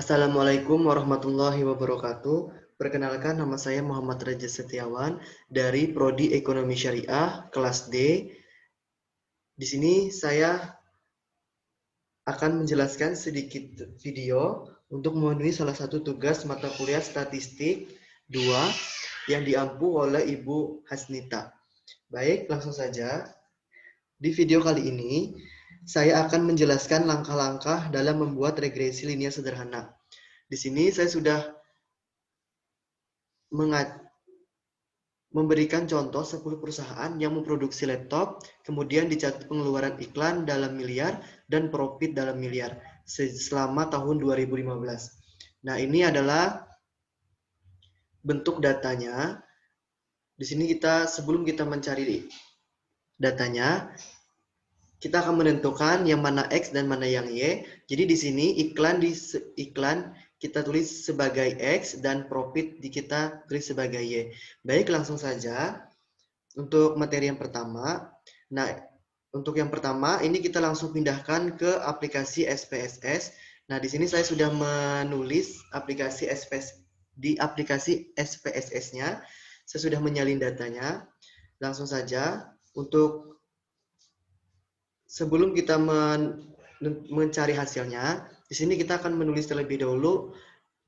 Assalamualaikum warahmatullahi wabarakatuh. Perkenalkan, nama saya Muhammad Raja Setiawan dari Prodi Ekonomi Syariah kelas D. Di sini saya akan menjelaskan sedikit video untuk memenuhi salah satu tugas mata kuliah Statistik 2 yang diampu oleh Ibu Hasnita. Baik, langsung saja. Di video kali ini, saya akan menjelaskan langkah-langkah dalam membuat regresi linear sederhana. Di sini saya sudah memberikan contoh 10 perusahaan yang memproduksi laptop, kemudian dicatat pengeluaran iklan dalam miliar dan profit dalam miliar selama tahun 2015. Nah, ini adalah bentuk datanya. Di sini sebelum kita mencari datanya, kita akan menentukan yang mana X dan mana yang Y. Jadi di sini iklan kita tulis sebagai X dan profit kita tulis sebagai Y. Baik, langsung saja untuk materi yang pertama. Nah, untuk yang pertama ini kita langsung pindahkan ke aplikasi SPSS. Nah, di sini saya sudah menulis aplikasi SPSS-nya. Saya sudah menyalin datanya. Langsung saja untuk sebelum kita mencari hasilnya, di sini kita akan menulis terlebih dahulu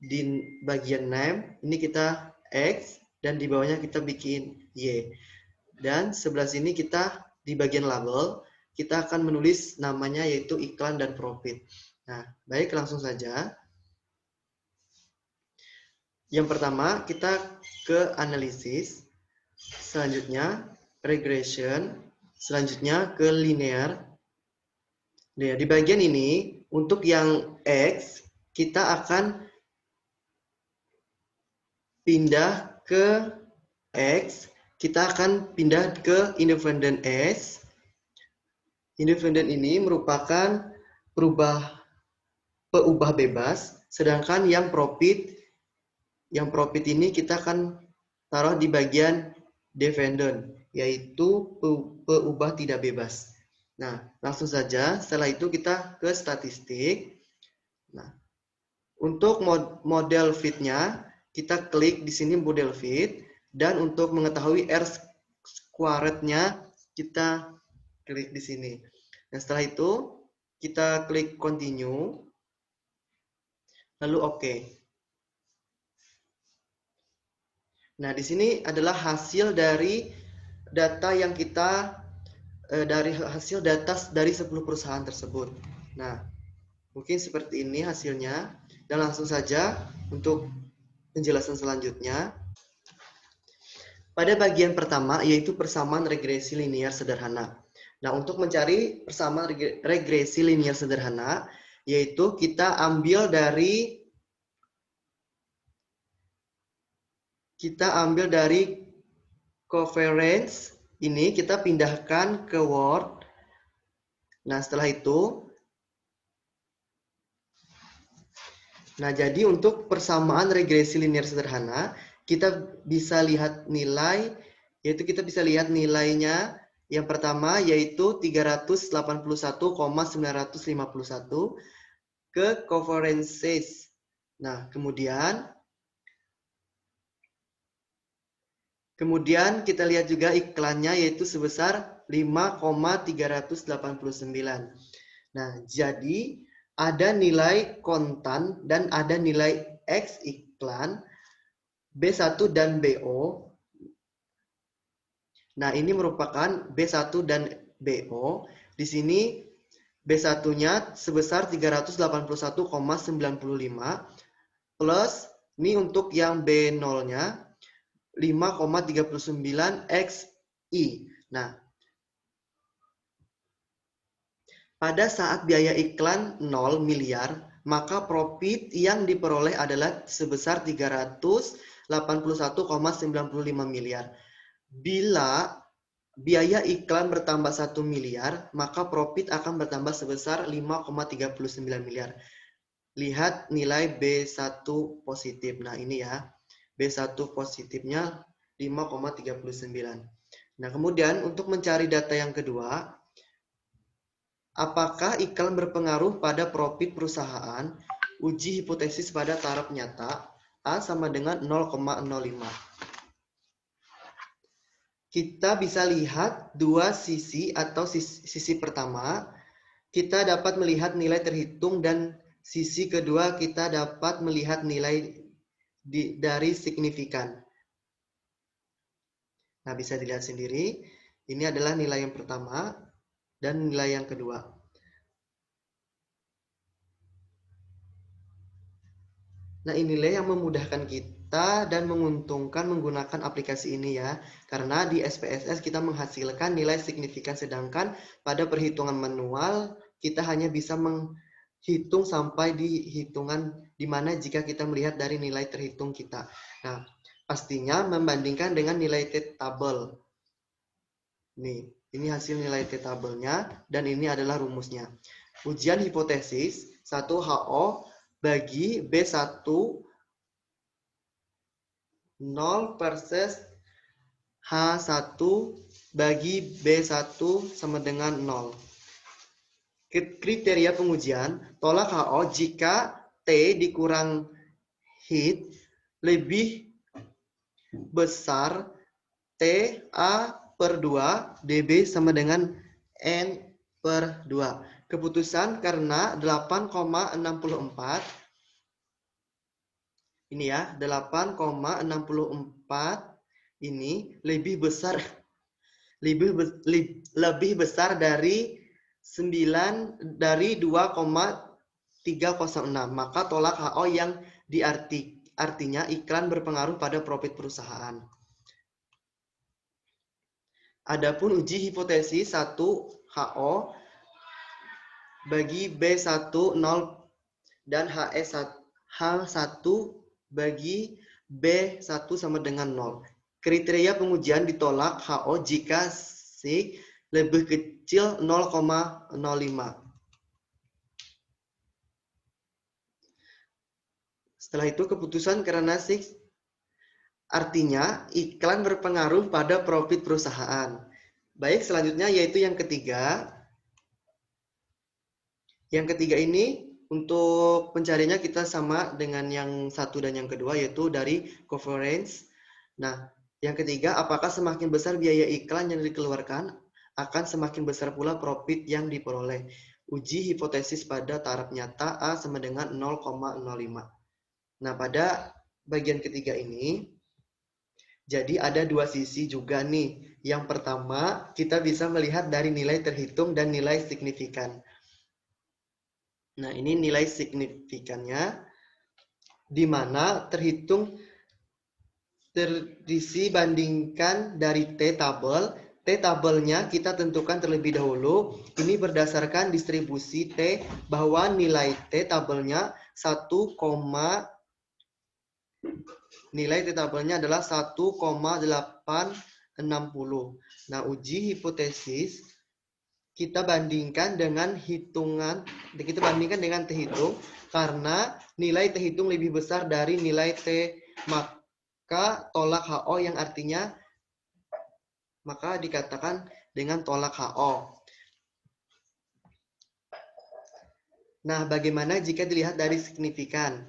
di bagian name, ini kita X, dan di bawahnya kita bikin Y. Dan sebelah sini kita di bagian label, kita akan menulis namanya yaitu iklan dan profit. Nah, baik, langsung saja. Yang pertama, kita ke analisis. Selanjutnya, regression. Selanjutnya ke linear. Nah, di bagian ini, untuk yang X, kita akan pindah ke X, kita akan pindah ke independent S. Independent ini merupakan peubah bebas, sedangkan yang profit ini kita akan taruh di bagian dependent, yaitu peubah tidak bebas. Nah, langsung saja setelah itu kita ke statistik. Nah, untuk model fit-nya, kita klik di sini model fit, dan untuk mengetahui R squared-nya, kita klik di sini. Nah, setelah itu, kita klik continue, lalu OK. Nah, di sini adalah hasil dari data yang hasil data dari 10 perusahaan tersebut. Nah, mungkin seperti ini hasilnya. Dan langsung saja untuk penjelasan selanjutnya. Pada bagian pertama, yaitu persamaan regresi linear sederhana. Nah, untuk mencari persamaan regresi linear sederhana, yaitu kita ambil dari covariance ini, kita pindahkan ke Word. Nah, setelah itu, jadi untuk persamaan regresi linear sederhana, kita bisa lihat nilai, yaitu kita bisa lihat nilainya. Yang pertama yaitu 381,951 ke covariances. Nah, kemudian kita lihat juga iklannya yaitu sebesar 5,389. Nah, jadi ada nilai kontan dan ada nilai X iklan B1 dan BO. Nah, ini merupakan B1 dan BO. Di sini B1-nya sebesar 381,95 plus ini untuk yang B0-nya 5,39 XI. Nah, pada saat biaya iklan 0 miliar, maka profit yang diperoleh adalah sebesar 381,95 miliar. Bila biaya iklan bertambah 1 miliar, maka profit akan bertambah sebesar 5,39 miliar. Lihat nilai B1 positif. Nah, ini ya. B1 positifnya 5,39. Nah, kemudian untuk mencari data yang kedua, apakah iklan berpengaruh pada profit perusahaan? Uji hipotesis pada taraf nyata A sama dengan 0,05. Kita bisa lihat dua sisi atau sisi pertama, kita dapat melihat nilai terhitung dan sisi kedua kita dapat melihat nilai dari signifikan. Nah, bisa dilihat sendiri, ini adalah nilai yang pertama dan nilai yang kedua. Nah, inilah yang memudahkan kita dan menguntungkan menggunakan aplikasi ini ya. Karena di SPSS kita menghasilkan nilai signifikan, sedangkan pada perhitungan manual kita hanya bisa menghitung sampai di hitungan di mana jika kita melihat dari nilai terhitung kita. Nah, pastinya membandingkan dengan nilai T-tabel. Nih, ini hasil nilai T-tabelnya dan ini adalah rumusnya. Ujian hipotesis 1HO bagi B1 0 versus H1 bagi B1 sama dengan 0. Kriteria pengujian, tolak HO jika T dikurang hit lebih besar TA per 2 dB sama dengan N per 2. Keputusan karena 8,64 ini ya, 8,64 ini lebih besar dari 2,306. Maka tolak HO yang artinya iklan berpengaruh pada profit perusahaan. Adapun uji hipotesis 1 HO bagi B1 0 dan H1 bagi B1 sama dengan 0. Kriteria pengujian ditolak HO jika C lebih kecil 0,05. Setelah itu keputusan karena 6 artinya iklan berpengaruh pada profit perusahaan. Baik, selanjutnya yaitu yang ketiga. Yang ketiga ini untuk pencariannya kita sama dengan yang satu dan yang kedua, yaitu dari coverage. Nah, yang ketiga, apakah semakin besar biaya iklan yang dikeluarkan, akan semakin besar pula profit yang diperoleh. Uji hipotesis pada taraf nyata A sama dengan 0,05. Nah, pada bagian ketiga ini, jadi ada dua sisi juga nih. Yang pertama, kita bisa melihat dari nilai terhitung dan nilai signifikan. Nah, ini nilai signifikannya, di mana terhitung terisi bandingkan dari T-tabel. T-tabelnya kita tentukan terlebih dahulu. Ini berdasarkan distribusi T, bahwa nilai T-tabelnya 1, nilai T-tabelnya adalah 1,860. Nah, uji hipotesis kita bandingkan dengan terhitung, karena nilai terhitung lebih besar dari nilai T, maka tolak HO yang artinya maka dikatakan dengan tolak HO. Nah, bagaimana jika dilihat dari signifikan?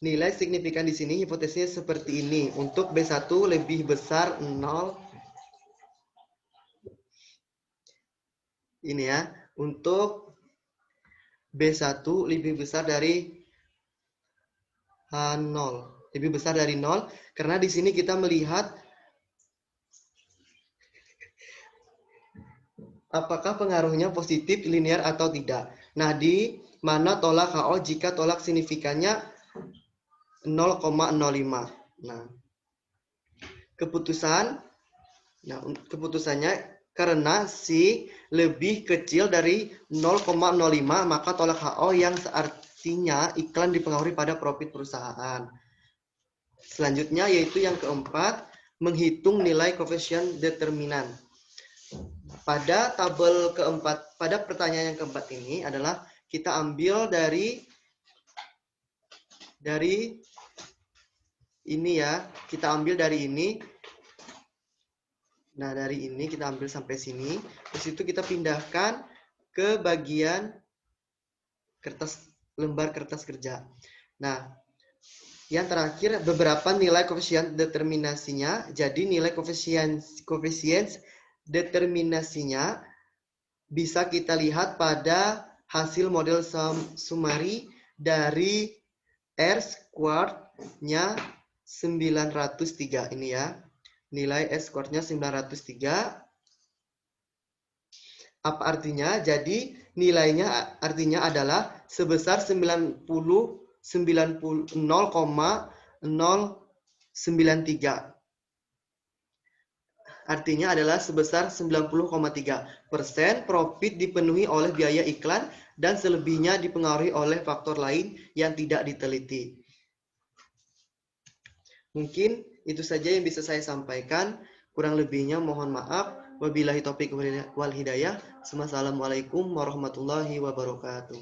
Nilai signifikan di sini hipotesisnya seperti ini. Untuk B1 lebih besar 0. Ini ya. Untuk B1 lebih besar dari H0. Lebih besar dari 0. Karena di sini kita melihat apakah pengaruhnya positif, linear, atau tidak. Nah, di mana tolak HO jika tolak signifikannya 0,05. Nah, keputusannya karena si lebih kecil dari 0,05, maka tolak HO yang artinya iklan dipengaruhi pada profit perusahaan. Selanjutnya yaitu yang keempat, menghitung nilai koefisien determinan. Pada tabel keempat, pada pertanyaan yang keempat ini adalah kita ambil dari ini ya, kita ambil dari ini. Nah, dari ini kita ambil sampai sini. Terus itu kita pindahkan ke bagian kertas lembar kertas kerja. Nah, yang terakhir beberapa nilai koefisien determinasinya. Jadi nilai koefisien determinasinya bisa kita lihat pada hasil model summary dari R squared-nya 903 ini ya. Nilai S squared-nya 903. Apa artinya? Jadi nilainya artinya adalah sebesar 0,093. Artinya adalah sebesar 90,3%. Profit dipenuhi oleh biaya iklan dan selebihnya dipengaruhi oleh faktor lain yang tidak diteliti. Mungkin itu saja yang bisa saya sampaikan. Kurang lebihnya mohon maaf. Wabillahi taufiq wal hidayah. Wassalamualaikum warahmatullahi wabarakatuh.